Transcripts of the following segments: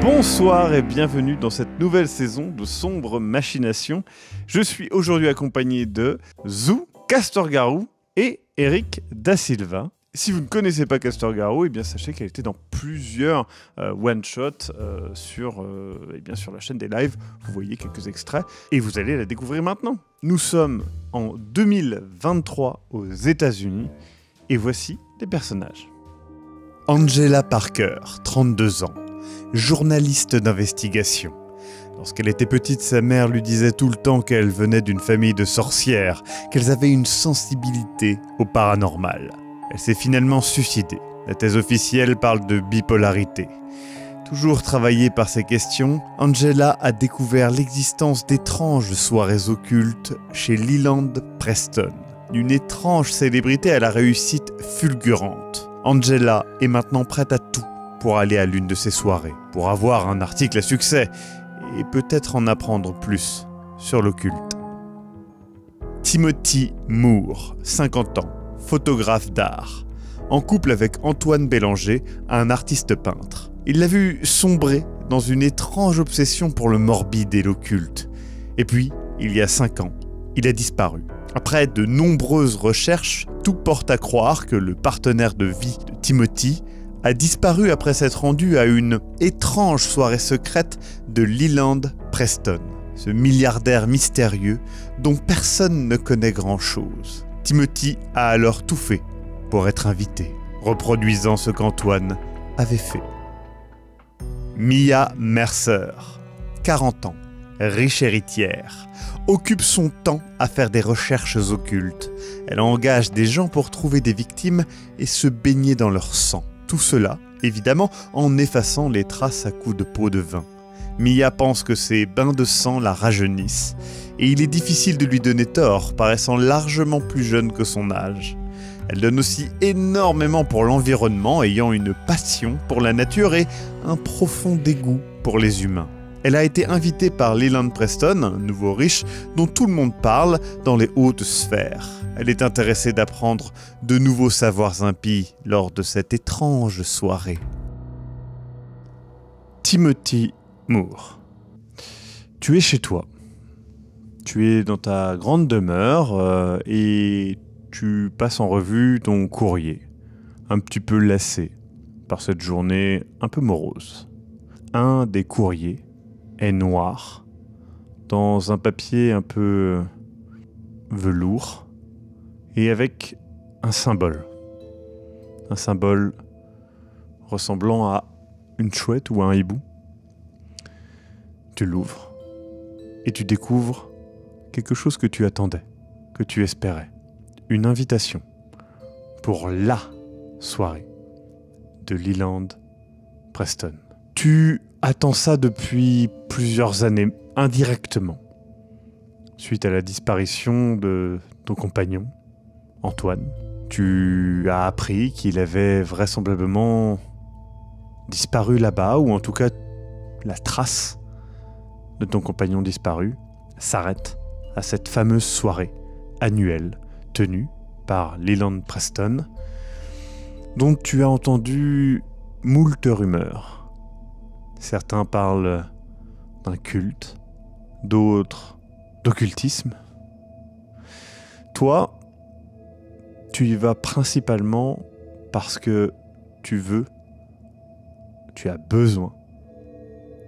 Bonsoir et bienvenue dans cette nouvelle saison de Sombres Machinations. Je suis aujourd'hui accompagné de Zou, Castor-Garou et Eric Da Silva. Si vous ne connaissez pas Castor-Garou, eh bien sachez qu'elle était dans plusieurs one-shots sur la chaîne des lives. Vous voyez quelques extraits et vous allez la découvrir maintenant. Nous sommes en 2023 aux États-Unis et voici les personnages. Angela Parker, 32 ans. Journaliste d'investigation. Lorsqu'elle était petite, sa mère lui disait tout le temps qu'elle venait d'une famille de sorcières, qu'elles avaient une sensibilité au paranormal. Elle s'est finalement suicidée. La thèse officielle parle de bipolarité. Toujours travaillée par ces questions, Angela a découvert l'existence d'étranges soirées occultes chez Leland Preston, une étrange célébrité à la réussite fulgurante. Angela est maintenant prête à tout pour aller à l'une de ces soirées, pour avoir un article à succès et peut-être en apprendre plus sur l'occulte. Timothy Moore, 50 ans, photographe d'art, en couple avec Antoine Bélanger, un artiste peintre. Il l'a vu sombrer dans une étrange obsession pour le morbide et l'occulte. Et puis, il y a 5 ans, il a disparu. Après de nombreuses recherches, tout porte à croire que le partenaire de vie de Timothy a disparu après s'être rendu à une étrange soirée secrète de Leland Preston, ce milliardaire mystérieux dont personne ne connaît grand-chose. Timothy a alors tout fait pour être invité, reproduisant ce qu'Antoine avait fait. Mia Mercer, 40 ans, riche héritière, occupe son temps à faire des recherches occultes. Elle engage des gens pour trouver des victimes et se baigner dans leur sang. Tout cela, évidemment, en effaçant les traces à coups de pot de vin. Mia pense que ces bains de sang la rajeunissent, et il est difficile de lui donner tort, paraissant largement plus jeune que son âge. Elle donne aussi énormément pour l'environnement, ayant une passion pour la nature et un profond dégoût pour les humains. Elle a été invitée par Leland Preston, un nouveau riche dont tout le monde parle dans les hautes sphères. Elle est intéressée d'apprendre de nouveaux savoirs impies lors de cette étrange soirée. Timothy Moore. Tu es chez toi. Tu es dans ta grande demeure et tu passes en revue ton courrier, un petit peu lassé par cette journée un peu morose. Un des courriers est noir, dans un papier un peu velours, et avec un symbole ressemblant à une chouette ou à un hibou. Tu l'ouvres, et tu découvres quelque chose que tu attendais, que tu espérais. Une invitation pour la soirée de Leland Preston. Tu attends ça depuis plusieurs années, indirectement, suite à la disparition de ton compagnon, Antoine. Tu as appris qu'il avait vraisemblablement disparu là-bas, ou en tout cas, la trace de ton compagnon disparu s'arrête à cette fameuse soirée annuelle tenue par Leland Preston, dont tu as entendu moult rumeurs. Certains parlent d'un culte, d'autres d'occultisme. Toi, tu y vas principalement parce que tu as besoin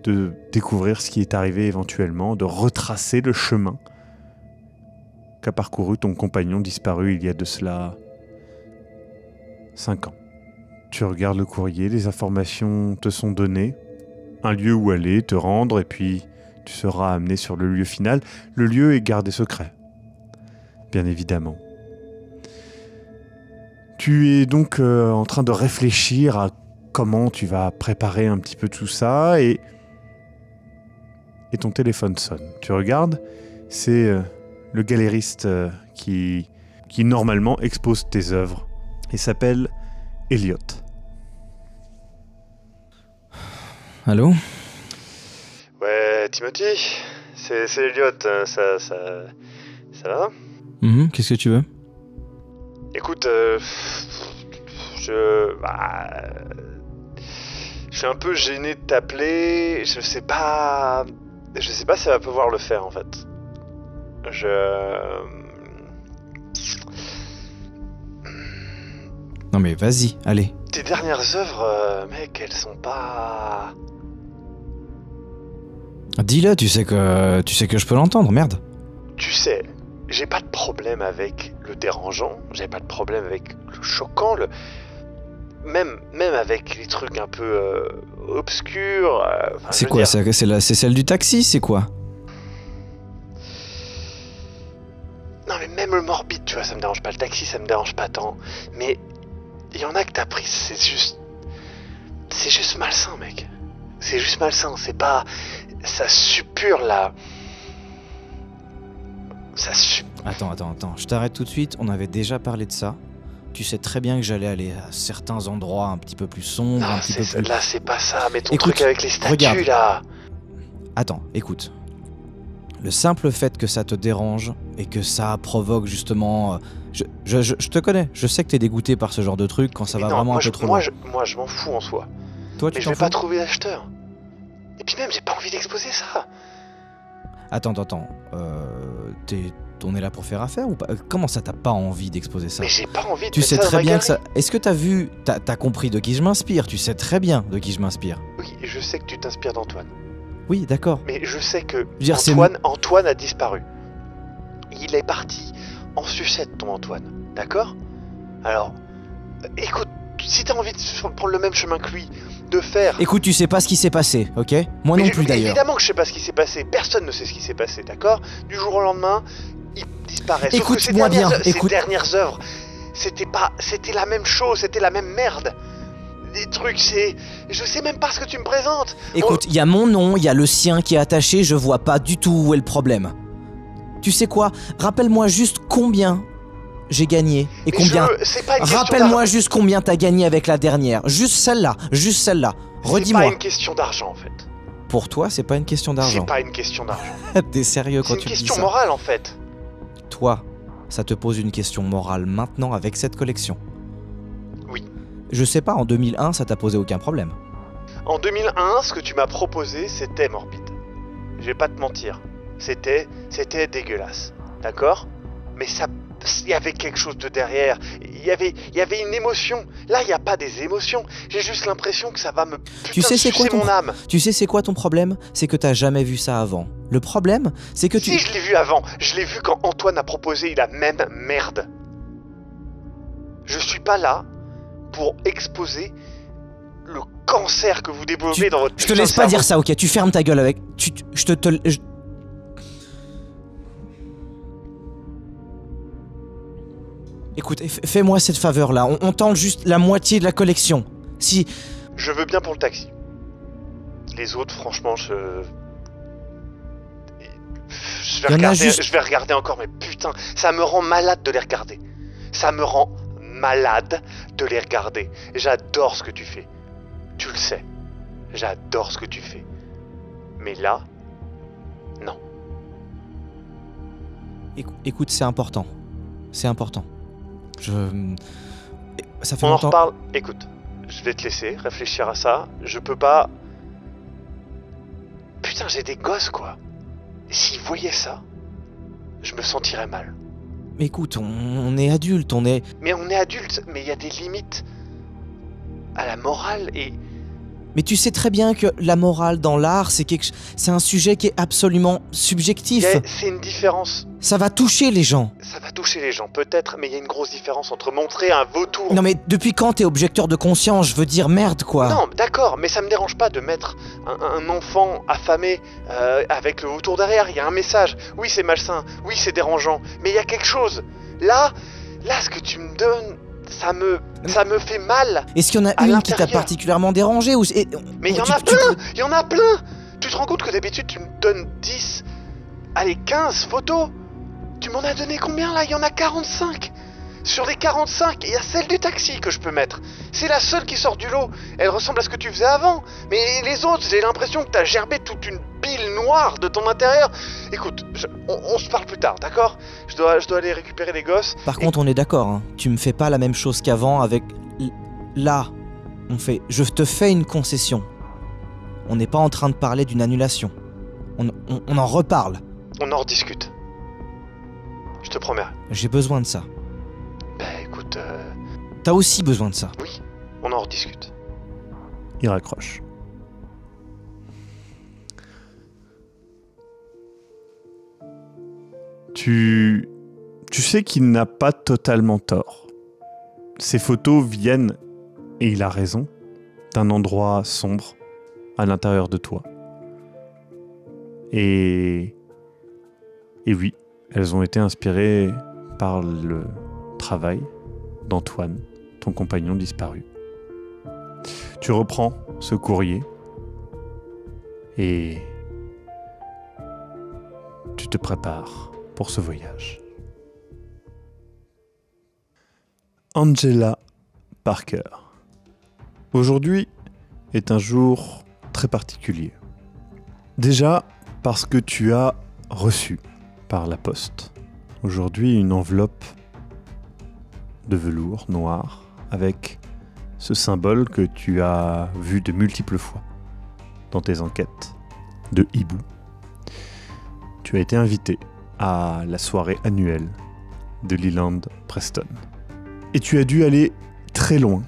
de découvrir ce qui est arrivé éventuellement, de retracer le chemin qu'a parcouru ton compagnon disparu il y a de cela 5 ans. Tu regardes le courrier, les informations te sont données, un lieu où aller, te rendre, et puis tu seras amené sur le lieu final. Le lieu est gardé secret, bien évidemment. Tu es donc en train de réfléchir à comment tu vas préparer un petit peu tout ça, et ton téléphone sonne. Tu regardes, c'est le galériste qui normalement expose tes œuvres. Il s'appelle Elliot. allô? Ouais, Timothy, c'est Elliot, ça va? Qu'est-ce que tu veux? Écoute, je suis un peu gêné de t'appeler, je sais pas si ça va pouvoir le faire en fait. Non mais vas-y, allez. Tes dernières œuvres, mec, elles sont pas... Dis-le, tu sais que je peux l'entendre, merde. Tu sais, j'ai pas de problème avec le dérangeant, j'ai pas de problème avec le choquant, même avec les trucs un peu obscurs. C'est quoi, c'est celle du taxi, c'est quoi? Non mais même le morbide, tu vois, ça me dérange pas. Le taxi, ça me dérange pas tant. Mais il y en a que t'as pris, c'est juste malsain, mec. C'est juste malsain, c'est pas... Ça suppure la... Attends, je t'arrête tout de suite, on avait déjà parlé de ça. Tu sais très bien que j'allais aller à certains endroits un petit peu plus sombres, non, un petit peu plus... Là, c'est pas ça, mais ton écoute, truc avec les statues, regarde. là... Attends, écoute. Le simple fait que ça te dérange et que ça provoque justement... Je te connais, je sais que t'es dégoûté par ce genre de truc quand ça va vraiment un peu trop loin. Moi, je m'en fous en soi. Toi, mais je vais pas trouver d'acheteur. Et puis même, j'ai pas envie d'exposer ça. Attends. On est là pour faire affaire ou pas? Comment ça, t'as pas envie d'exposer ça? Mais j'ai pas envie de Tu mettre sais ça dans très ma bien que galerie. ça... Est-ce que t'as vu... T'as compris de qui je m'inspire? Tu sais très bien de qui je m'inspire. Oui, je sais que tu t'inspires d'Antoine. Oui, d'accord. Mais je sais que dire, Antoine a disparu. Il est parti en sucette, ton Antoine. D'accord? Alors, écoute, si t'as envie de prendre le même chemin que lui, de faire... Écoute, tu sais pas ce qui s'est passé, ok? Moi non plus d'ailleurs. Évidemment que je sais pas ce qui s'est passé. Personne ne sait ce qui s'est passé, d'accord? Du jour au lendemain, il disparaît. Écoute-moi bien, écoute. Ses dernières œuvres, c'était la même chose, c'était la même merde. Des trucs, je sais même pas ce que tu me présentes. Écoute, il y a mon nom, il y a le sien qui est attaché, je vois pas du tout où est le problème. Tu sais quoi? Rappelle-moi juste combien j'ai gagné et combien... Rappelle-moi juste combien t'as gagné avec la dernière. Juste celle-là. Redis-moi. C'est pas une question d'argent en fait. Pour toi, c'est pas une question d'argent. C'est pas une question d'argent. T'es sérieux quand tu dis ça? C'est une question morale en fait. Toi, ça te pose une question morale maintenant avec cette collection? Oui. Je sais pas, en 2001, ça t'a posé aucun problème. En 2001, ce que tu m'as proposé, c'était morbide. Je vais pas te mentir. C'était dégueulasse. D'accord? Mais il y avait quelque chose de derrière. Il y avait une émotion. Là, il y a pas des émotions. J'ai juste l'impression que ça va me sucer mon âme. Tu sais c'est quoi ton problème? C'est que t'as jamais vu ça avant. Le problème, c'est que Si, je l'ai vu avant. Je l'ai vu quand Antoine a proposé la même merde. Je suis pas là pour exposer le cancer que vous développez dans votre... Je te laisse pas dire ça, ok? Tu fermes ta gueule avec... Écoute, fais-moi cette faveur-là. On tente juste la moitié de la collection. Si... Je veux bien pour le taxi. Les autres, franchement, je vais regarder encore, mais putain, ça me rend malade de les regarder. Ça me rend malade de les regarder. J'adore ce que tu fais. Tu le sais. J'adore ce que tu fais. Mais là, non. Écoute, c'est important. C'est important. Ça fait On en longtemps... reparle. Écoute, je vais te laisser réfléchir à ça. Je peux pas... Putain, j'ai des gosses, quoi. S'ils voyaient ça, je me sentirais mal. Écoute, on est adulte, on est... Mais on est adulte, mais il y a des limites à la morale et... Mais tu sais très bien que la morale dans l'art, c'est un sujet qui est absolument subjectif. C'est une différence. Ça va toucher les gens. Ça va toucher les gens, peut-être, mais il y a une grosse différence entre montrer un vautour... Non mais depuis quand t'es objecteur de conscience? Je veux dire merde, quoi. Non, d'accord, mais ça me dérange pas de mettre un enfant affamé avec le vautour derrière. Il y a un message. Oui, c'est malsain. Oui, c'est dérangeant. Mais il y a quelque chose. Là, ce que tu me donnes... Ça me fait mal. Est-ce qu'il y en a une qui t'a particulièrement dérangé ou... Mais il y en a plein. Il y en a plein. Tu te rends compte que d'habitude tu me donnes 10, allez 15 photos. Tu m'en as donné combien là? Il y en a 45. Sur les 45, il y a celle du taxi que je peux mettre. C'est la seule qui sort du lot. Elle ressemble à ce que tu faisais avant. Mais les autres, j'ai l'impression que t'as gerbé toute une pile noire de ton intérieur. Écoute, on se parle plus tard, d'accord ? Je dois aller récupérer les gosses. Par contre, on est d'accord, hein. Tu me fais pas la même chose qu'avant avec... Là, je te fais une concession. On n'est pas en train de parler d'une annulation. On en reparle. On en rediscute. Je te promets. J'ai besoin de ça. Bah écoute... T'as aussi besoin de ça. Oui, on en rediscute. Il raccroche. Tu sais qu'il n'a pas totalement tort. Ces photos viennent, et il a raison, d'un endroit sombre à l'intérieur de toi. Et oui, elles ont été inspirées par le travail d'Antoine, ton compagnon disparu. Tu reprends ce courrier et tu te prépares pour ce voyage. Angela Parker. Aujourd'hui est un jour très particulier. Déjà parce que tu as reçu par la poste aujourd'hui une enveloppe de velours noir avec ce symbole que tu as vu de multiples fois dans tes enquêtes de hibou. Tu as été invité à la soirée annuelle de Leland Preston. Et tu as dû aller très loin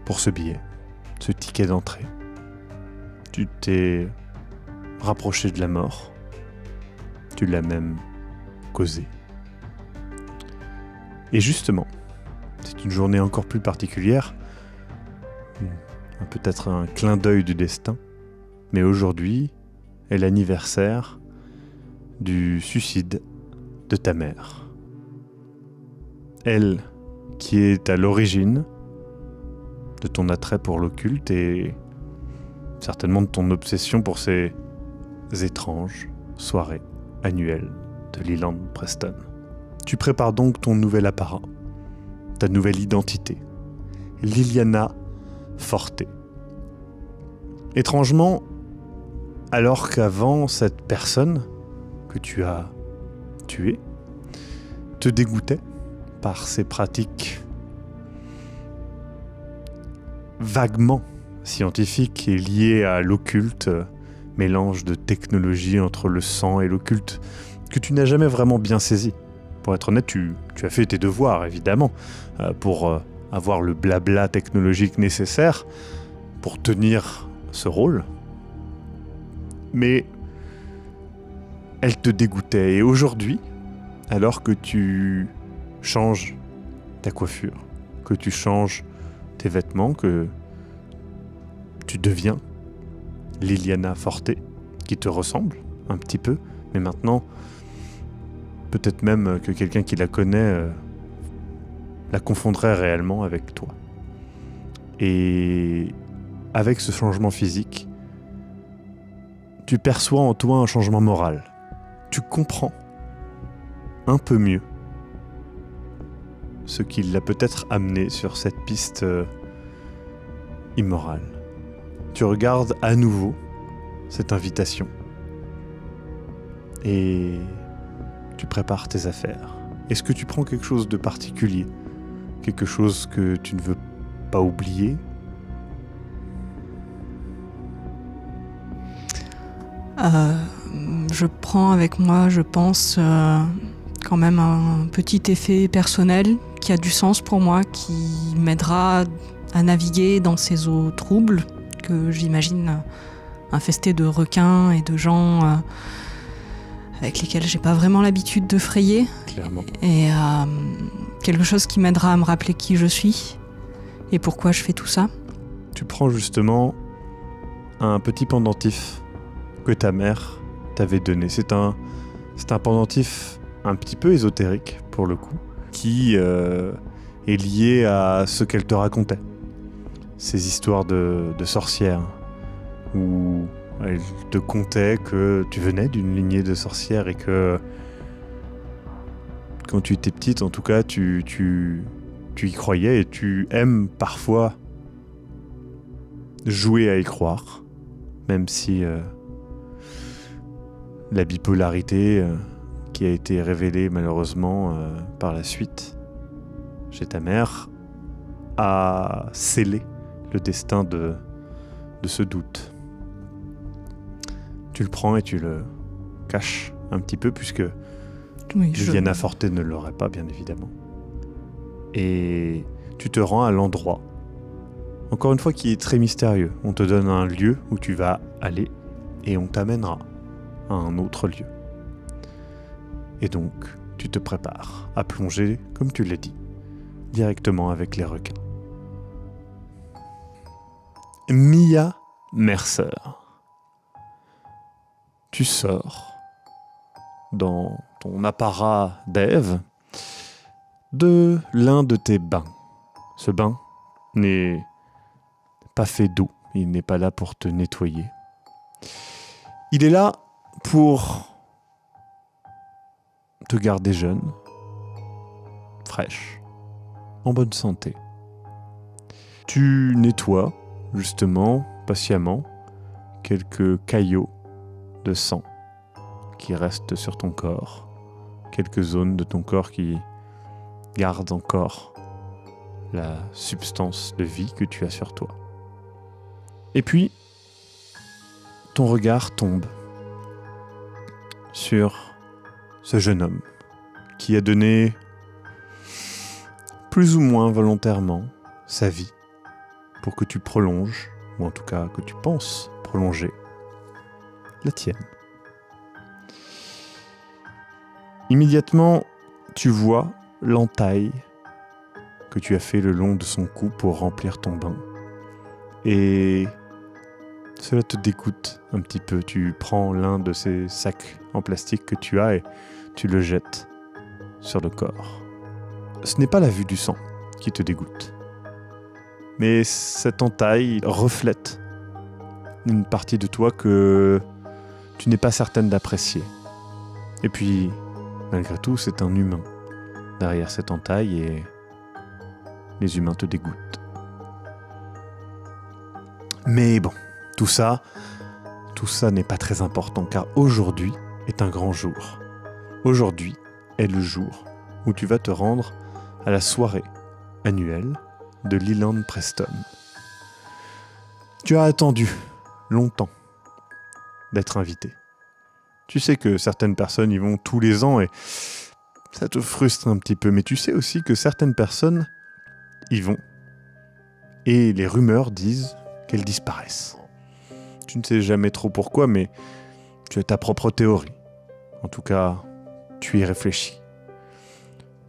pour ce billet, ce ticket d'entrée. Tu t'es rapproché de la mort. Tu l'as même causé. Et justement, c'est une journée encore plus particulière, peut-être un clin d'œil du destin, mais aujourd'hui est l'anniversaire du suicide de ta mère. Elle, qui est à l'origine de ton attrait pour l'occulte et certainement de ton obsession pour ces étranges soirées annuelles de Leland Preston. Tu prépares donc ton nouvel apparat, ta nouvelle identité, Liliana Forte. Étrangement, alors qu'avant cette personne que tu as tuée te dégoûtait par ses pratiques vaguement scientifiques et liées à l'occulte, mélange de technologie entre le sang et l'occulte, que tu n'as jamais vraiment bien saisi. Pour être honnête, tu as fait tes devoirs, évidemment, pour avoir le blabla technologique nécessaire pour tenir ce rôle. Mais elle te dégoûtait. Et aujourd'hui, alors que tu changes ta coiffure, que tu changes tes vêtements, que tu deviens Liliana Forte, qui te ressemble un petit peu, mais maintenant, peut-être même que quelqu'un qui la connaît la confondrait réellement avec toi. Et avec ce changement physique, tu perçois en toi un changement moral. Tu comprends un peu mieux ce qui l'a peut-être amené sur cette piste immorale. Tu regardes à nouveau cette invitation et tu prépares tes affaires. Est-ce que tu prends quelque chose de particulier? Quelque chose que tu ne veux pas oublier? Je prends avec moi, je pense, quand même un petit effet personnel qui a du sens pour moi, qui m'aidera à naviguer dans ces eaux troubles que j'imagine infestées de requins et de gens avec lesquels j'ai pas vraiment l'habitude de frayer. Clairement. Et quelque chose qui m'aidera à me rappeler qui je suis et pourquoi je fais tout ça. Tu prends justement un petit pendentif que ta mère t'avait donné. C'est un pendentif un petit peu ésotérique pour le coup, qui est lié à ce qu'elle te racontait. Ces histoires de sorcières, où elle te contait que tu venais d'une lignée de sorcières et que quand tu étais petite, en tout cas, tu y croyais et tu aimes parfois jouer à y croire, même si la bipolarité qui a été révélée malheureusement par la suite chez ta mère a scellé le destin de ce doute. Tu le prends et tu le caches un petit peu puisque Liliana Forte ne l'aurait pas, bien évidemment. Et tu te rends à l'endroit, encore une fois, qui est très mystérieux. On te donne un lieu où tu vas aller et on t'amènera à un autre lieu. Et donc, tu te prépares à plonger, comme tu l'as dit, directement avec les requins. Mia Mercer. Tu sors dans ton apparat d'Ève de l'un de tes bains. Ce bain n'est pas fait d'eau, il n'est pas là pour te nettoyer. Il est là pour te garder jeune, fraîche, en bonne santé. Tu nettoies, justement, patiemment, quelques caillots de sang qui restent sur ton corps, quelques zones de ton corps qui gardent encore la substance de vie que tu as sur toi. Et puis, ton regard tombe sur ce jeune homme qui a donné plus ou moins volontairement sa vie pour que tu prolonges, ou en tout cas que tu penses prolonger, la tienne. Immédiatement, tu vois l'entaille que tu as fait le long de son cou pour remplir ton bain. Et cela te dégoûte un petit peu. Tu prends l'un de ces sacs en plastique que tu as et tu le jettes sur le corps. Ce n'est pas la vue du sang qui te dégoûte. Mais cette entaille reflète une partie de toi que tu n'es pas certaine d'apprécier. Et puis, malgré tout, c'est un humain derrière cette entaille et les humains te dégoûtent. Mais bon, tout ça n'est pas très important car aujourd'hui est un grand jour. Aujourd'hui est le jour où tu vas te rendre à la soirée annuelle de Leland Preston. Tu as attendu longtemps d'être invité. Tu sais que certaines personnes y vont tous les ans et ça te frustre un petit peu, mais tu sais aussi que certaines personnes y vont et les rumeurs disent qu'elles disparaissent. Tu ne sais jamais trop pourquoi, mais tu as ta propre théorie. En tout cas, tu y réfléchis.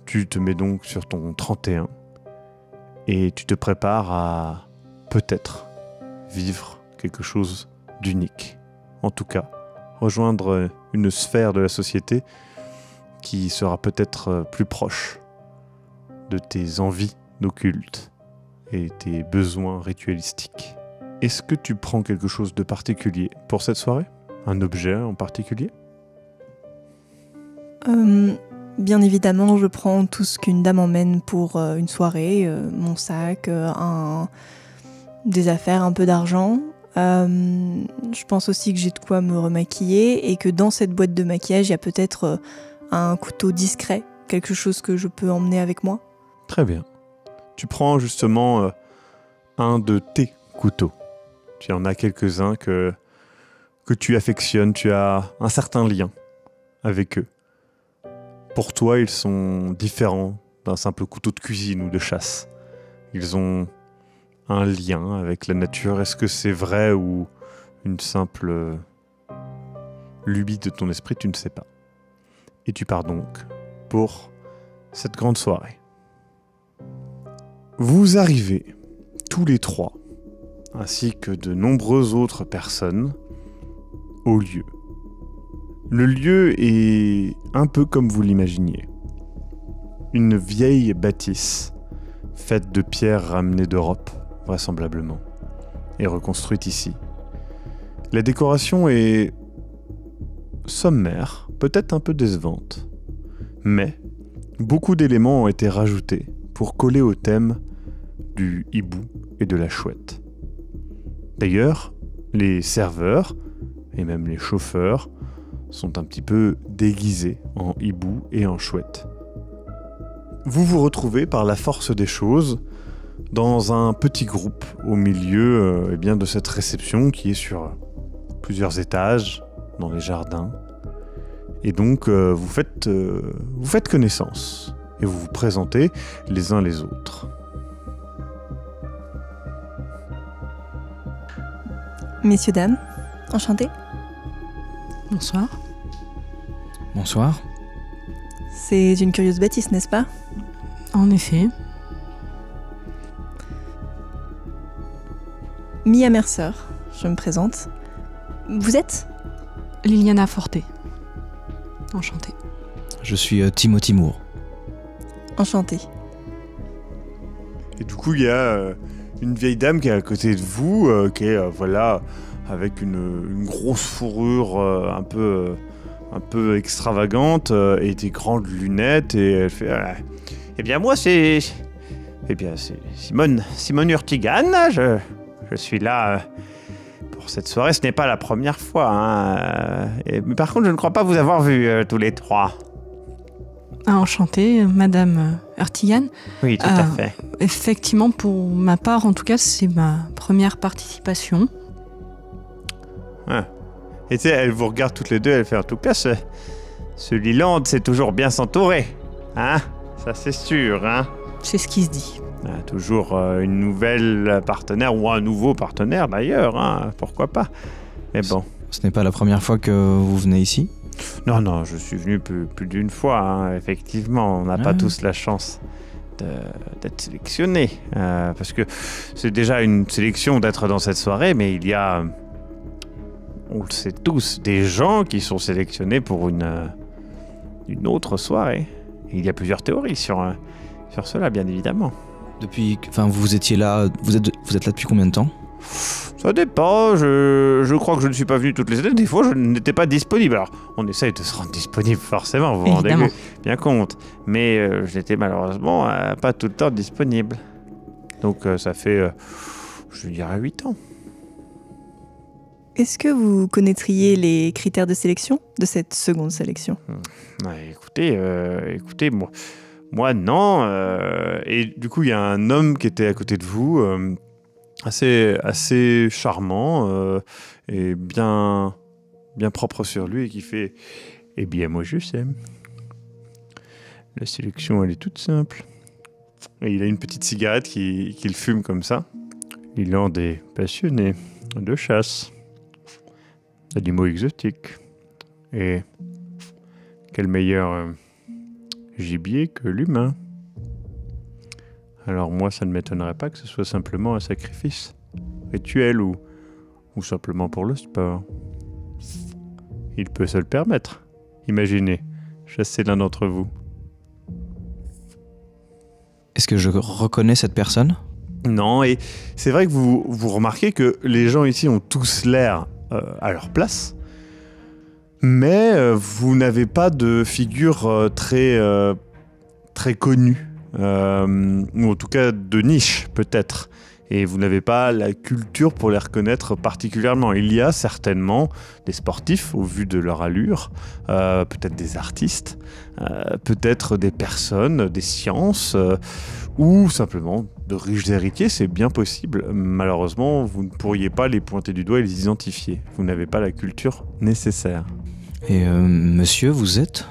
Tu te mets donc sur ton 31 et tu te prépares à peut-être vivre quelque chose d'unique. En tout cas, rejoindre une sphère de la société qui sera peut-être plus proche de tes envies d'occulte et tes besoins ritualistiques. Est-ce que tu prends quelque chose de particulier pour cette soirée ? Un objet en particulier ? Bien évidemment, je prends tout ce qu'une dame emmène pour une soirée, mon sac, des affaires, un peu d'argent. Je pense aussi que j'ai de quoi me remaquiller et que dans cette boîte de maquillage, il y a peut-être un couteau discret, quelque chose que je peux emmener avec moi. Très bien. Tu prends justement un de tes couteaux. Tu en as quelques-uns que tu affectionnes, tu as un certain lien avec eux. Pour toi, ils sont différents d'un simple couteau de cuisine ou de chasse. Ils ont un lien avec la nature. Est-ce que c'est vrai ou une simple lubie de ton esprit ? Tu ne sais pas. Et tu pars donc pour cette grande soirée. Vous arrivez tous les trois, ainsi que de nombreuses autres personnes, au lieu. Le lieu est un peu comme vous l'imaginiez. Une vieille bâtisse, faite de pierres ramenées d'Europe, vraisemblablement, et reconstruite ici. La décoration est sommaire, peut-être un peu décevante, mais beaucoup d'éléments ont été rajoutés pour coller au thème du hibou et de la chouette. D'ailleurs, les serveurs et même les chauffeurs sont un petit peu déguisés en hibou et en chouette. Vous vous retrouvez par la force des choses dans un petit groupe au milieu de cette réception qui est sur plusieurs étages dans les jardins. Et donc vous faites connaissance et vous vous présentez les uns les autres. Messieurs, dames, enchanté. Bonsoir. Bonsoir. C'est une curieuse bêtise, n'est-ce pas? En effet. Mia Mercer, je me présente. Vous êtes? Liliana Forte. Enchantée. Je suis Timothy Moore. Enchanté. Et du coup, il y a une vieille dame qui est à côté de vous, qui est avec une grosse fourrure un peu extravagante et des grandes lunettes, et elle fait eh bien moi c'est Simone Urtigan, je suis là pour cette soirée. Ce n'est pas la première fois, hein. Mais par contre je ne crois pas vous avoir vu tous les trois. Enchantée, Madame Urtigan. Oui, tout à fait. Effectivement, pour ma part, en tout cas, c'est ma première participation. Ah. Et tu sais, elle vous regarde toutes les deux, elle fait en tout cas, ce Leland, c'est toujours bien s'entourer. Hein? Ça, c'est sûr, hein? C'est ce qui se dit. Toujours une nouvelle partenaire, ou un nouveau partenaire d'ailleurs, hein? Pourquoi pas? Mais bon. Ce n'est pas la première fois que vous venez ici? Non, je suis venu plus d'une fois, hein. Effectivement, on n'a pas tous la chance d'être sélectionné. Parce que c'est déjà une sélection d'être dans cette soirée, mais il y a, on le sait tous, des gens qui sont sélectionnés pour une autre soirée. Et il y a plusieurs théories sur cela, bien évidemment. Vous étiez là, vous êtes là depuis combien de temps? Ça dépend, je crois que je ne suis pas venu toutes les années, des fois je n'étais pas disponible. Alors, on essaye de se rendre disponible forcément, vous vous rendez bien compte. Mais je n'étais malheureusement pas tout le temps disponible. Donc ça fait, je dirais 8 ans. Est-ce que vous connaîtriez les critères de sélection de cette seconde sélection? Écoutez, moi non. Et du coup, il y a un homme qui était à côté de vous, assez charmant et bien propre sur lui, et qui fait « Eh bien, moi je sais. La sélection, elle est toute simple. » Et il a une petite cigarette qu'il fume comme ça. Leland est passionné de chasse, d'animaux exotiques. Et quel meilleur gibier que l'humain. Alors moi, ça ne m'étonnerait pas que ce soit simplement un sacrifice rituel ou simplement pour le sport. Il peut se le permettre. Imaginez, chasser l'un d'entre vous. Est-ce que je reconnais cette personne? Non, et c'est vrai que vous remarquez que les gens ici ont tous l'air à leur place, mais vous n'avez pas de figure très connue. Ou en tout cas de niche peut-être, et vous n'avez pas la culture pour les reconnaître particulièrement. Il y a certainement des sportifs au vu de leur allure, peut-être des artistes, peut-être des personnes, des sciences, ou simplement de riches héritiers, c'est bien possible. Malheureusement, vous ne pourriez pas les pointer du doigt et les identifier. Vous n'avez pas la culture nécessaire. Et monsieur, vous êtes ?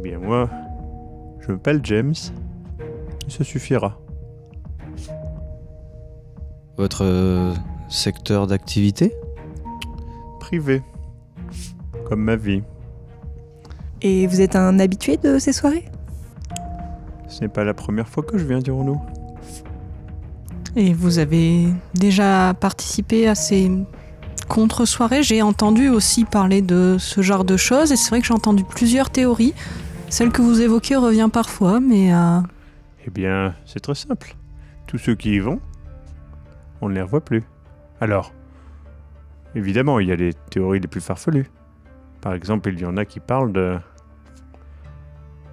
Eh bien moi, je m'appelle James, ça suffira. Votre secteur d'activité ? Privé, comme ma vie. Et vous êtes un habitué de ces soirées ? Ce n'est pas la première fois que je viens, dirons-nous. Et vous avez déjà participé à ces contre-soirées ? J'ai entendu aussi parler de ce genre de choses, et c'est vrai que j'ai entendu plusieurs théories. Celle que vous évoquez revient parfois, mais... Eh bien, c'est très simple. Tous ceux qui y vont, on ne les revoit plus. Alors, évidemment, il y a les théories les plus farfelues. Par exemple, il y en a qui parlent de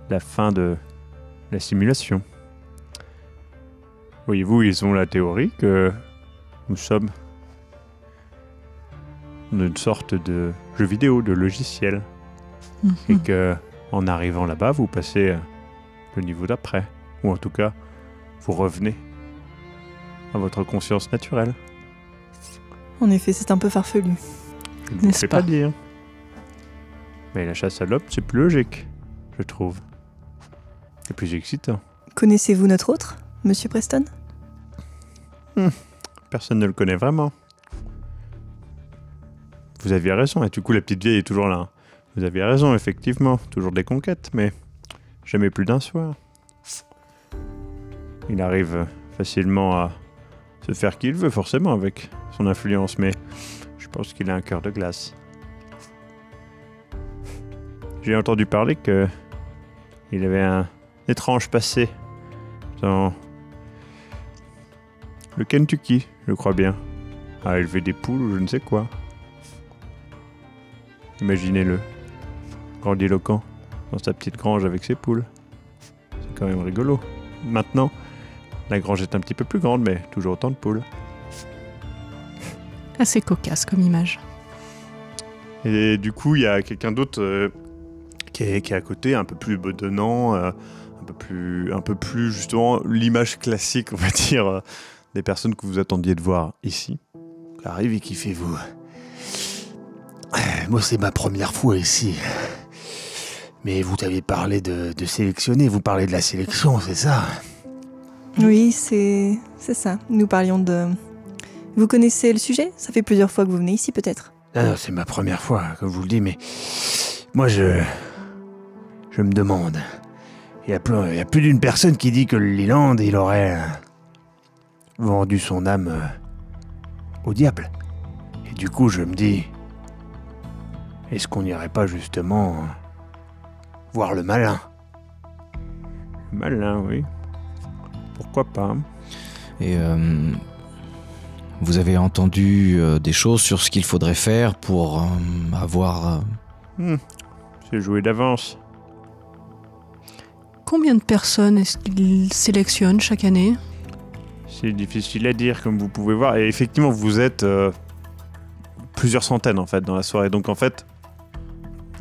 la fin de la simulation. Voyez-vous, ils ont la théorie que nous sommes une sorte de jeu vidéo, de logiciel. Et que en arrivant là-bas, vous passez le niveau d'après. Ou en tout cas, vous revenez à votre conscience naturelle. En effet, c'est un peu farfelu. Je ne sais pas dire. Mais la chasse à l'homme, c'est plus logique, je trouve. C'est plus excitant. Connaissez-vous notre autre, Monsieur Preston? Personne ne le connaît vraiment. Vous aviez raison, et du coup la petite vieille est toujours là. Vous aviez raison, effectivement. Toujours des conquêtes, mais jamais plus d'un soir. Il arrive facilement à se faire qui il veut, forcément, avec son influence, mais je pense qu'il a un cœur de glace. J'ai entendu parler que il avait un étrange passé dans le Kentucky, je crois bien, à élever des poules ou je ne sais quoi. Imaginez-le, grandiloquent, dans sa petite grange avec ses poules. C'est quand même rigolo. Maintenant, la grange est un petit peu plus grande, mais toujours autant de poules. Assez cocasse comme image. Et du coup, il y a quelqu'un d'autre qui est à côté, un peu plus bedonnant, un peu plus justement l'image classique, on va dire, des personnes que vous attendiez de voir ici. Qui arrive et qui fait vous. Moi, c'est ma première fois ici. Mais vous avez parlé de sélectionner, vous parlez de la sélection, c'est ça? Oui, c'est ça. Nous parlions de... Vous connaissez le sujet? Ça fait plusieurs fois que vous venez ici, peut-être? Non, c'est ma première fois, comme je vous le dis, mais... Moi, je me demande... Il y a plus d'une personne qui dit que le Leland, il aurait... vendu son âme... au diable. Et du coup, je me dis... Est-ce qu'on n'irait pas justement... voir le malin? Le malin, oui. Pourquoi pas? Et vous avez entendu des choses sur ce qu'il faudrait faire pour avoir... C'est joué d'avance. Combien de personnes est-ce qu'il sélectionne chaque année? C'est difficile à dire, comme vous pouvez voir. Et effectivement, vous êtes plusieurs centaines, en fait, dans la soirée. Donc, en fait,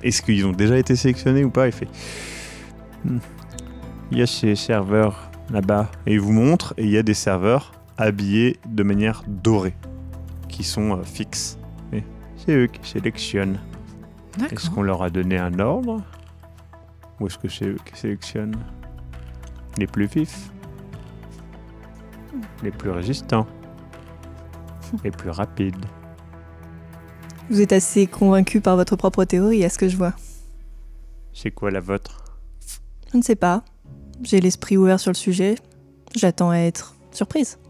est-ce qu'ils ont déjà été sélectionnés ou pas? Il fait... Il y a ces serveurs là-bas. Et il vous montre, et il y a des serveurs habillés de manière dorée, qui sont fixes. Et c'est eux qui sélectionnent. D'accord. Est-ce qu'on leur a donné un ordre? Ou est-ce que c'est eux qui sélectionnent les plus vifs, les plus résistants, les plus rapides? Vous êtes assez convaincu par votre propre théorie, à ce que je vois. C'est quoi la vôtre? Je ne sais pas. J'ai l'esprit ouvert sur le sujet. J'attends à être surprise.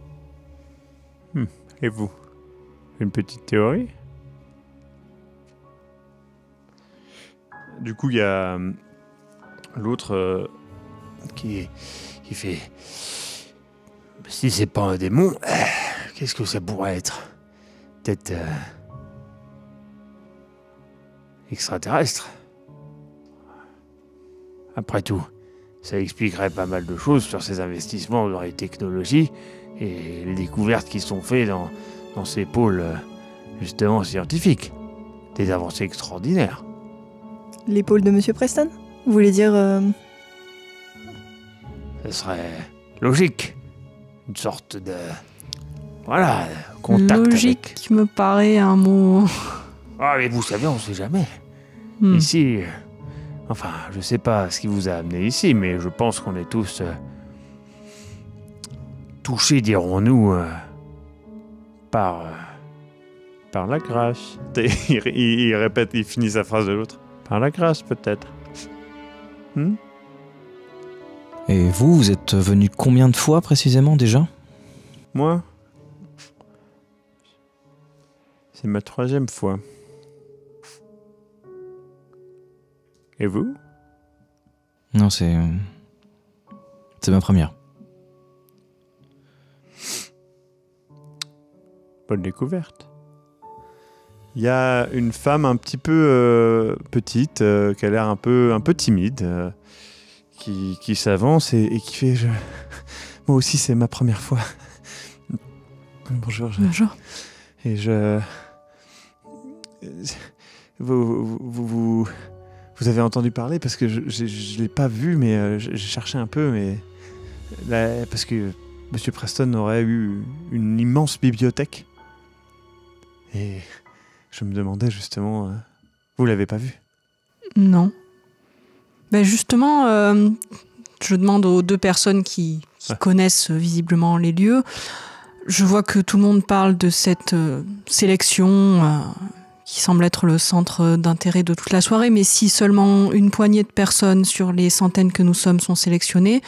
Et vous? Une petite théorie? Du coup, il y a l'autre qui fait... Si c'est pas un démon, qu'est-ce que ça pourrait être? Peut-être... extraterrestre. Après tout, ça expliquerait pas mal de choses sur ces investissements dans les technologies et les découvertes qui sont faites dans ces pôles, justement, scientifiques. Des avancées extraordinaires. L'épaule de Monsieur Preston? Vous voulez dire... Ce serait logique. Une sorte de... Voilà, contact Logique avec... me paraît un mot... Ah, mais vous savez, on sait jamais. Ici... Enfin, je sais pas ce qui vous a amené ici, mais je pense qu'on est tous... touchés, dirons-nous, par la grâce. Il répète, il finit sa phrase de l'autre. Par la grâce, peut-être. Et vous êtes venu combien de fois précisément déjà? Moi? C'est ma 3e fois. Et vous? Non, c'est ma première. Bonne découverte. Il y a une femme un petit peu petite, qui a l'air un peu timide, qui s'avance et qui fait Moi aussi, c'est ma première fois. Bonjour. Bonjour. Et Vous avez entendu parler parce que je l'ai pas vu, mais j'ai cherché un peu, mais parce que Monsieur Preston aurait eu une immense bibliothèque. Et je me demandais justement, vous l'avez pas vu? Non. Ben justement, je demande aux 2 personnes qui connaissent visiblement les lieux. Je vois que tout le monde parle de cette sélection qui semble être le centre d'intérêt de toute la soirée, mais si seulement une poignée de personnes sur les centaines que nous sommes sont sélectionnées,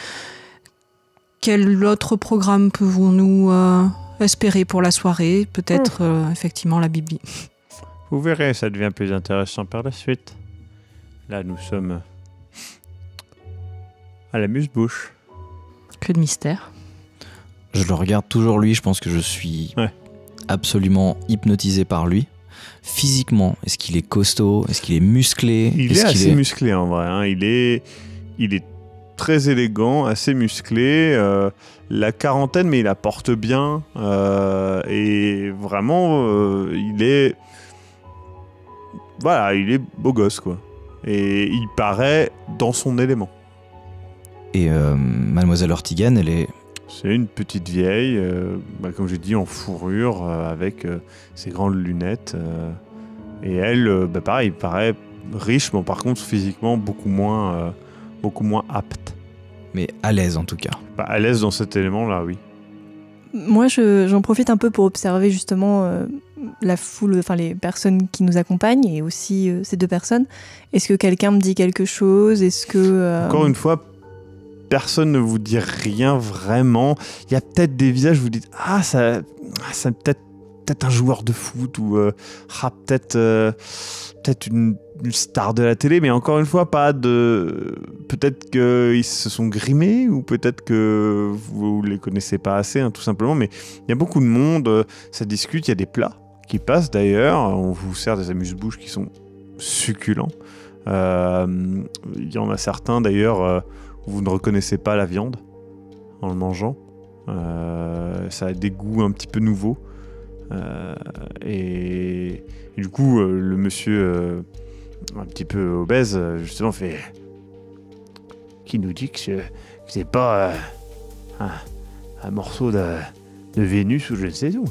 quel autre programme pouvons-nous espérer pour la soirée? Peut-être effectivement la Bible. Vous verrez, ça devient plus intéressant par la suite. Là, nous sommes à l'amuse-bouche. Que de mystère. Je le regarde toujours lui, je pense que je suis absolument hypnotisé par lui. Physiquement, est-ce qu'il est costaud? Est-ce qu'il est musclé? Il est assez musclé en vrai. Hein. Il est très élégant, assez musclé. La quarantaine, mais il la porte bien. Et vraiment, il est beau gosse, quoi. Et il paraît dans son élément. Et Mademoiselle Ortigan, elle est... C'est une petite vieille, comme j'ai dit, en fourrure, avec ses grandes lunettes. Et elle, pareil, paraît riche, mais par contre, physiquement, beaucoup moins apte. Mais à l'aise, en tout cas. À l'aise dans cet élément-là, oui. Moi, j'en profite un peu pour observer justement la foule, enfin les personnes qui nous accompagnent et aussi ces 2 personnes. Est-ce que quelqu'un me dit quelque chose? Est-ce que... Encore une fois, personne ne vous dit rien vraiment. Il y a peut-être des visages où vous dites ça peut-être un joueur de foot ou peut-être une star de la télé, mais encore une fois peut-être qu'ils se sont grimés ou peut-être que vous les connaissez pas assez, hein, tout simplement. Mais il y a beaucoup de monde, ça discute, il y a des plats qui passent d'ailleurs. On vous sert des amuse-bouches qui sont succulents. Il y en a certains d'ailleurs. Vous ne reconnaissez pas la viande en le mangeant. Ça a des goûts un petit peu nouveaux. Et du coup, le monsieur un petit peu obèse, justement, fait... Qui nous dit que c'est pas un morceau de Vénus ou je ne sais où.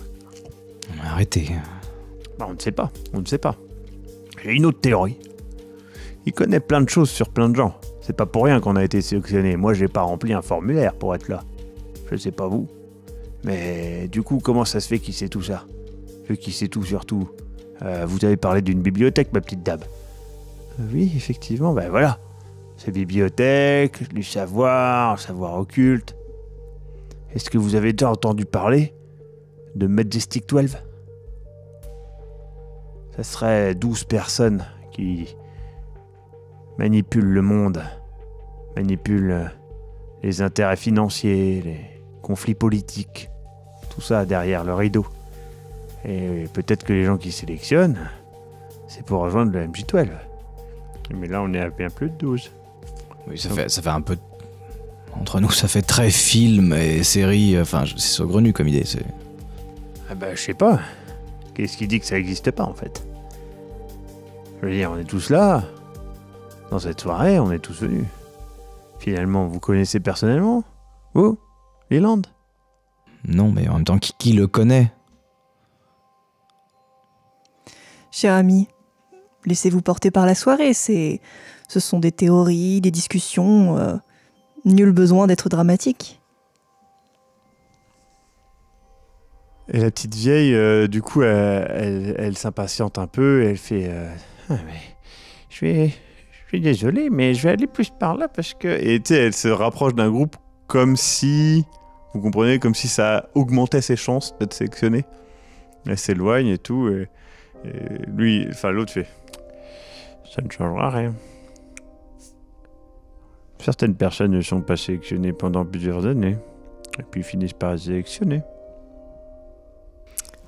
Arrêtez. On ne sait pas. J'ai une autre théorie. Il connaît plein de choses sur plein de gens. C'est pas pour rien qu'on a été sélectionné. Moi, j'ai pas rempli un formulaire pour être là. Je sais pas vous. Mais du coup, comment ça se fait qu'il sait tout ça? Qu'il sait tout surtout. Vous avez parlé d'une bibliothèque, ma petite dame. Oui, effectivement, voilà. C'est bibliothèque, du savoir occulte. Est-ce que vous avez déjà entendu parler de Majestic 12? Ça serait 12 personnes qui manipulent le monde, manipulent les intérêts financiers, les conflits politiques, tout ça derrière le rideau. Et peut-être que les gens qui sélectionnent, c'est pour rejoindre le MJ12. Mais là, on est à bien plus de 12. Oui, ça fait un peu... Entre nous, ça fait très film et série. Enfin, c'est saugrenu comme idée. Je sais pas. Qu'est-ce qui dit que ça n'existe pas, en fait? Je veux dire, on est tous là. Dans cette soirée, on est tous venus. Finalement, vous connaissez personnellement? Vous? Leland? Non, mais en même temps, qui le connaît? Cher ami, laissez-vous porter par la soirée. Ce sont des théories, des discussions. Nul besoin d'être dramatique. Et la petite vieille, du coup, elle s'impatiente un peu et elle fait... mais je suis désolé, mais je vais aller plus par là parce que... Et tu sais, elle se rapproche d'un groupe comme si... Vous comprenez? Comme si ça augmentait ses chances d'être sélectionnée. Elle s'éloigne et tout, et lui... Enfin, l'autre fait... Ça ne changera rien. Certaines personnes ne sont pas sélectionnées pendant plusieurs années, et puis finissent par être sélectionnées.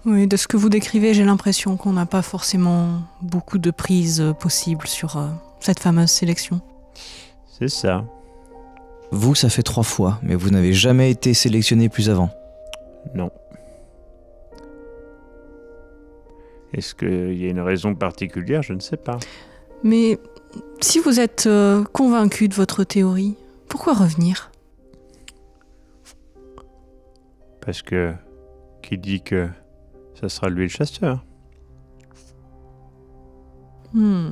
Oui, de ce que vous décrivez, j'ai l'impression qu'on n'a pas forcément beaucoup de prises possibles sur cette fameuse sélection. C'est ça. Vous, ça fait 3 fois, mais vous n'avez jamais été sélectionné plus avant. Non. Est-ce qu'il y a une raison particulière? Je ne sais pas. Mais si vous êtes convaincu de votre théorie, pourquoi revenir? Parce que... Qui dit que ça sera lui le chasseur? On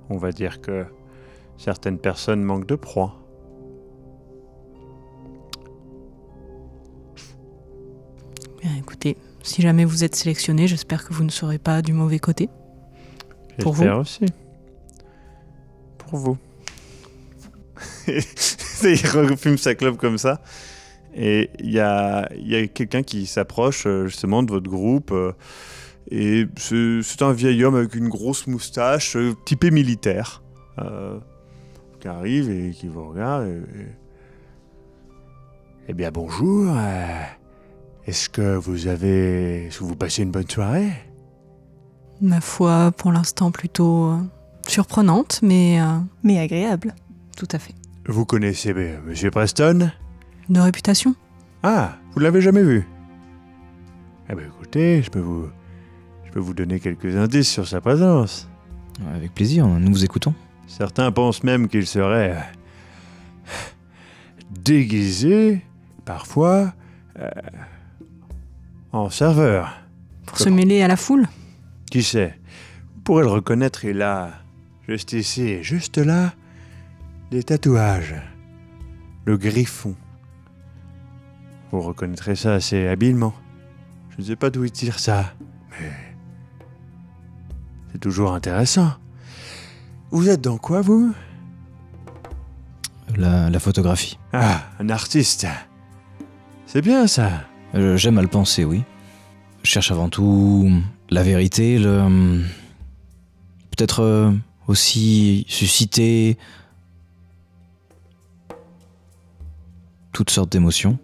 va dire que certaines personnes manquent de proie. Bien, écoutez, si jamais vous êtes sélectionné, j'espère que vous ne serez pas du mauvais côté. Pour J'espère vous aussi. Pour vous. Il refume sa clope comme ça. Et il y a quelqu'un qui s'approche justement de votre groupe. Et c'est un vieil homme avec une grosse moustache, typé militaire, qui arrive et qui vous regarde. Eh bien, bonjour. Est-ce que vous passez une bonne soirée? Ma foi, pour l'instant, plutôt surprenante, mais Mais agréable. tout à fait. Vous connaissez Monsieur Preston? De réputation? Ah, vous l'avez jamais vu? Eh bien, écoutez, je peux vous donner quelques indices sur sa présence. Avec plaisir, nous vous écoutons. Certains pensent même qu'il serait déguisé, parfois, en serveur. Pour se mêler à la foule? Qui sait? Vous pourrez le reconnaître, il a, juste ici et juste là, des tatouages. Le griffon. Vous reconnaîtrez ça assez habilement. Je ne sais pas d'où il tire ça, mais c'est toujours intéressant. Vous êtes dans quoi, vous? La photographie. Ah, un artiste. C'est bien, ça. J'aime à le penser, oui. Je cherche avant tout la vérité, peut-être aussi susciter toutes sortes d'émotions.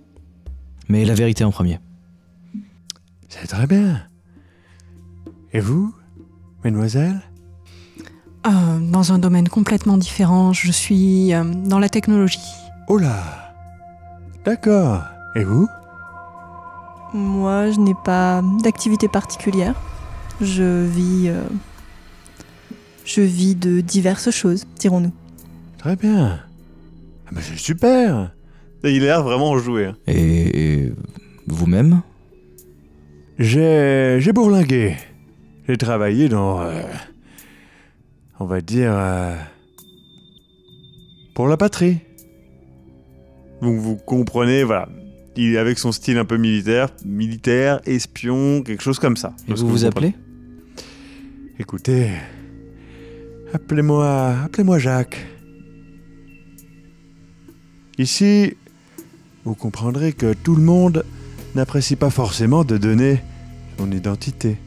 Mais la vérité en premier. C'est très bien. Et vous, mademoiselle? Dans un domaine complètement différent, je suis dans la technologie. Oh là! D'accord. Et vous? Moi, je n'ai pas d'activité particulière. Je vis de diverses choses, dirons-nous. Très bien. Ah bah c'est super. Il a l'air vraiment enjoué. Et vous-même? J'ai bourlingué. J'ai travaillé dans... on va dire... pour la patrie. Donc vous comprenez, voilà. Il est avec son style un peu militaire, espion, quelque chose comme ça. Et vous vous appelez? Écoutez... Appelez-moi Jacques. Ici, vous comprendrez que tout le monde n'apprécie pas forcément de donner son identité.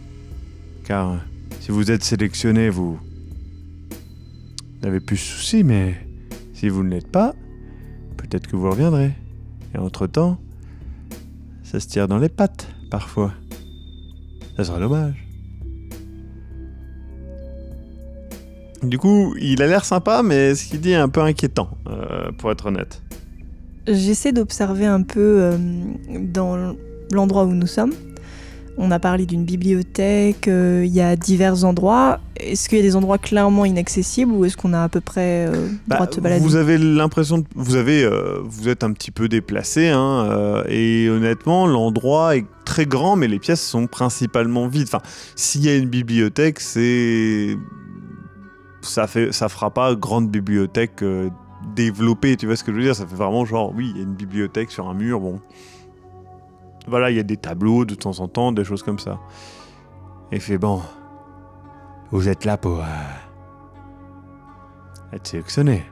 Car si vous êtes sélectionné, vous n'avez plus de soucis, mais si vous ne l'êtes pas, peut-être que vous reviendrez. Et entre-temps, ça se tire dans les pattes, parfois. Ça sera dommage. Du coup, il a l'air sympa, mais ce qu'il dit est un peu inquiétant, pour être honnête. J'essaie d'observer un peu dans l'endroit où nous sommes. On a parlé d'une bibliothèque, il y a divers endroits. Est-ce qu'il y a des endroits clairement inaccessibles ou est-ce qu'on a à peu près droit de se balader? Vous avez l'impression, vous êtes un petit peu déplacé, et honnêtement, l'endroit est très grand, mais les pièces sont principalement vides. Enfin, s'il y a une bibliothèque, ça fera pas grande bibliothèque développée, tu vois ce que je veux dire? Ça fait vraiment genre, oui, il y a une bibliothèque sur un mur, bon. Voilà, il y a des tableaux de temps en temps, des choses comme ça. Et il fait, bon, vous êtes là pour être sélectionné.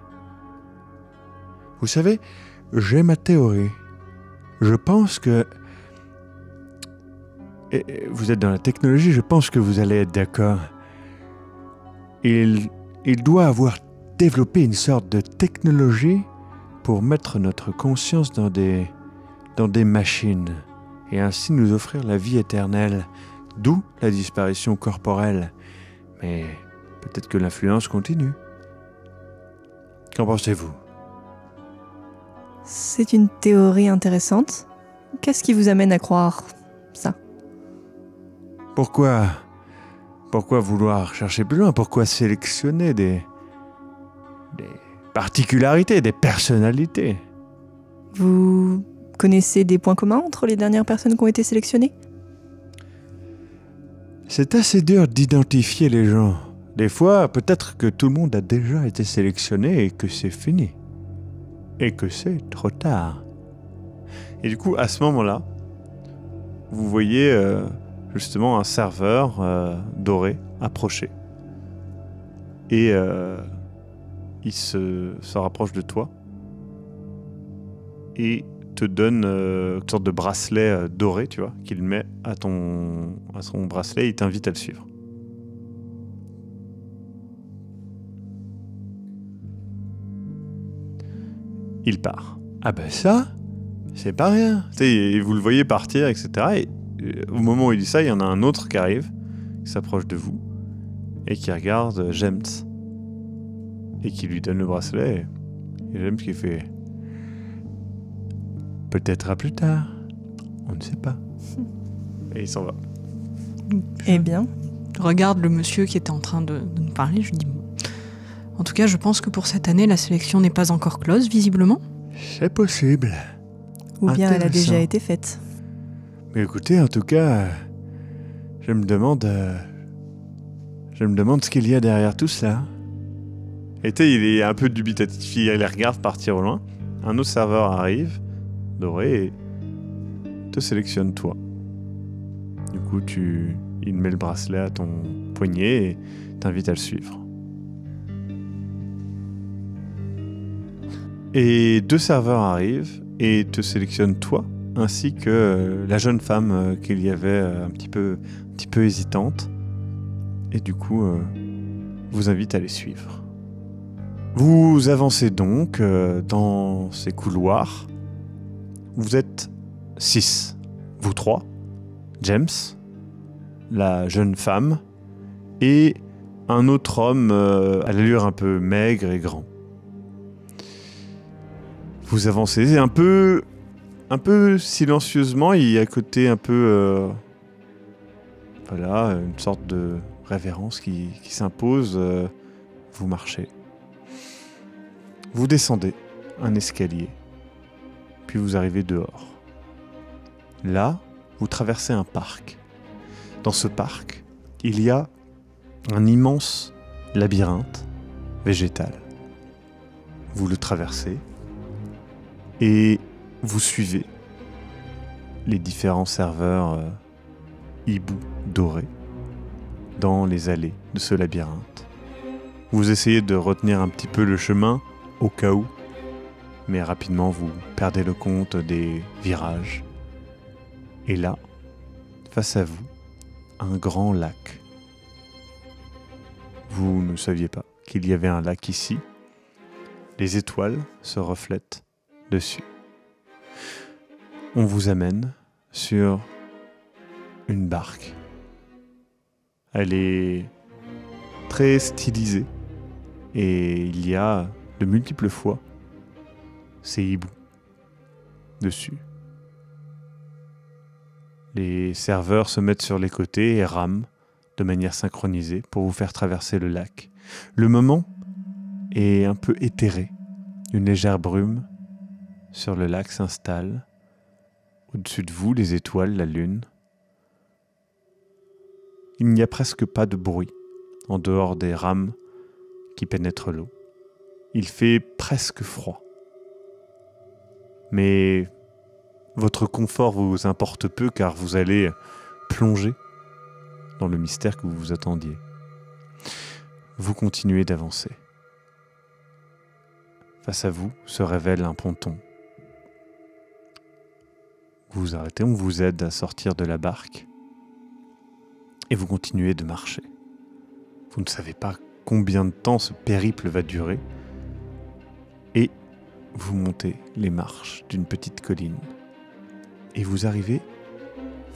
Vous savez, j'ai ma théorie. Je pense que... Et vous êtes dans la technologie, je pense que vous allez être d'accord. Il doit avoir développé une sorte de technologie pour mettre notre conscience dans des machines. et ainsi nous offrir la vie éternelle, d'où la disparition corporelle. Mais peut-être que l'influence continue. Qu'en pensez-vous ? C'est une théorie intéressante. Qu'est-ce qui vous amène à croire ça ? Pourquoi vouloir chercher plus loin ? Pourquoi sélectionner des particularités, des personnalités ? Vous connaissez des points communs entre les dernières personnes qui ont été sélectionnées ? C'est assez dur d'identifier les gens. Des fois, peut-être que tout le monde a déjà été sélectionné et que c'est fini. Et que c'est trop tard. Et du coup, à ce moment-là, vous voyez justement un serveur doré approcher. Et il se rapproche de toi et te donne une sorte de bracelet doré, tu vois, qu'il met à son bracelet et il t'invite à le suivre. Il part. Ah ben ça, c'est pas rien. Tu sais, vous le voyez partir, etc. Et au moment où il dit ça, il y en a un autre qui arrive, qui s'approche de vous et qui regarde James et qui lui donne le bracelet. Et James qui fait peut-être à plus tard, on ne sait pas. Et il s'en va. Eh bien. Je regarde le monsieur qui était en train de nous parler, je dis en tout cas, je pense que pour cette année, la sélection n'est pas encore close, visiblement. C'est possible. Ou bien elle a déjà été faite. Mais écoutez, en tout cas, je me demande ce qu'il y a derrière tout ça. Et tu sais, il est un peu dubitatif, il les regarde partir au loin. Un autre serveur arrive, doré, et te sélectionne toi. Du coup, il met le bracelet à ton poignet et t'invite à le suivre. Et 2 serveurs arrivent et te sélectionnent toi, ainsi que la jeune femme qu'il y avait un petit peu hésitante. Et du coup, vous invite à les suivre. Vous avancez donc dans ces couloirs. Vous êtes 6. Vous 3. James, la jeune femme, et un autre homme à l'allure un peu maigre et grand. Vous avancez un peu silencieusement et à côté un peu... voilà, une sorte de révérence qui s'impose. Vous marchez. Vous descendez un escalier, puis vous arrivez dehors. Là, vous traversez un parc. Dans ce parc, il y a un immense labyrinthe végétal. Vous le traversez et vous suivez les différents serveurs hiboux dorés dans les allées de ce labyrinthe. Vous essayez de retenir un petit peu le chemin au cas où, mais rapidement vous perdez le compte des virages. Et là, face à vous, un grand lac. Vous ne saviez pas qu'il y avait un lac ici. Les étoiles se reflètent dessus. On vous amène sur une barque. Elle est très stylisée et il y a de multiples fois ces hiboux dessus. Les serveurs se mettent sur les côtés et rament de manière synchronisée pour vous faire traverser le lac. Le moment est un peu éthéré. Une légère brume sur le lac s'installe. Au-dessus de vous, les étoiles, la lune. Il n'y a presque pas de bruit en dehors des rames qui pénètrent l'eau. Il fait presque froid. Mais votre confort vous importe peu car vous allez plonger dans le mystère que vous vous attendiez. Vous continuez d'avancer. Face à vous se révèle un ponton. Vous vous arrêtez, on vous aide à sortir de la barque et vous continuez de marcher. Vous ne savez pas combien de temps ce périple va durer et vous montez les marches d'une petite colline et vous arrivez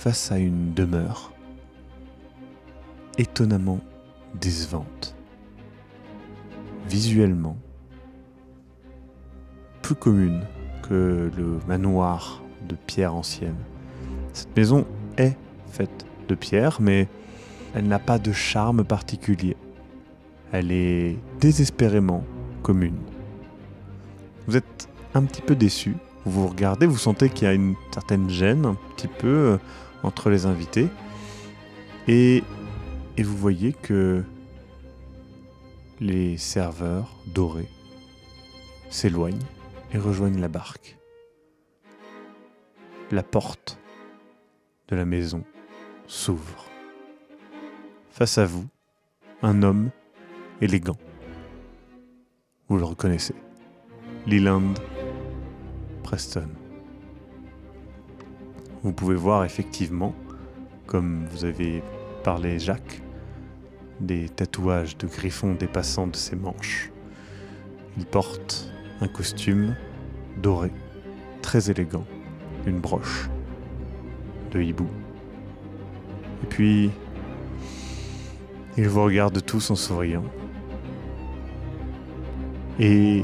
face à une demeure étonnamment décevante. Visuellement, plus commune que le manoir de pierre ancienne. Cette maison est faite de pierre, mais elle n'a pas de charme particulier. Elle est désespérément commune. Vous êtes un petit peu déçu. Vous regardez, vous sentez qu'il y a une certaine gêne, un petit peu, entre les invités. Et vous voyez que les serveurs dorés s'éloignent et rejoignent la barque. La porte de la maison s'ouvre. Face à vous, un homme élégant. Vous le reconnaissez. Leland Preston. Vous pouvez voir effectivement, comme vous avez parlé Jacques, des tatouages de griffons dépassant de ses manches. Il porte un costume doré, très élégant, une broche de hibou. Et puis, il vous regarde tous en souriant. Et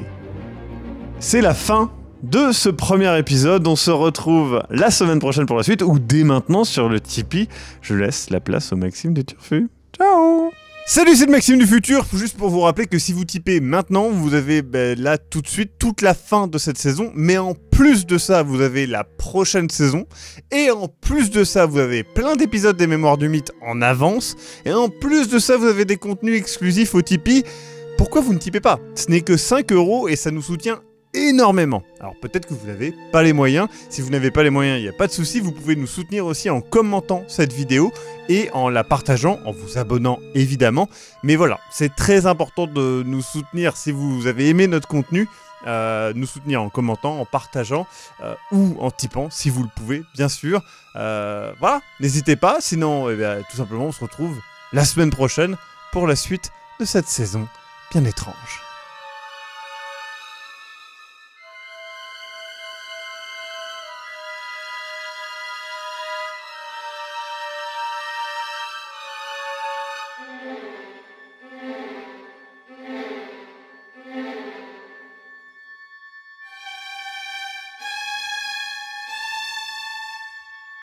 c'est la fin de ce premier épisode. On se retrouve la semaine prochaine pour la suite, ou dès maintenant sur le Tipeee. Je laisse la place au Maxime de Turfu. Ciao! Salut, c'est le Maxime du futur, juste pour vous rappeler que si vous typez maintenant, vous avez là tout de suite toute la fin de cette saison, mais en plus de ça, vous avez la prochaine saison, et en plus de ça, vous avez plein d'épisodes des Mémoires du Mythe en avance, et en plus de ça, vous avez des contenus exclusifs au Tipeee. Pourquoi vous ne typez pas? Ce n'est que 5 € et ça nous soutient énormément. Alors peut-être que vous n'avez pas les moyens. Si vous n'avez pas les moyens, il n'y a pas de souci. Vous pouvez nous soutenir aussi en commentant cette vidéo et en la partageant, en vous abonnant évidemment. Mais voilà, c'est très important de nous soutenir si vous avez aimé notre contenu. Nous soutenir en commentant, en partageant ou en typant si vous le pouvez, bien sûr. Voilà, n'hésitez pas. Sinon, tout simplement, on se retrouve la semaine prochaine pour la suite de cette saison bien étrange.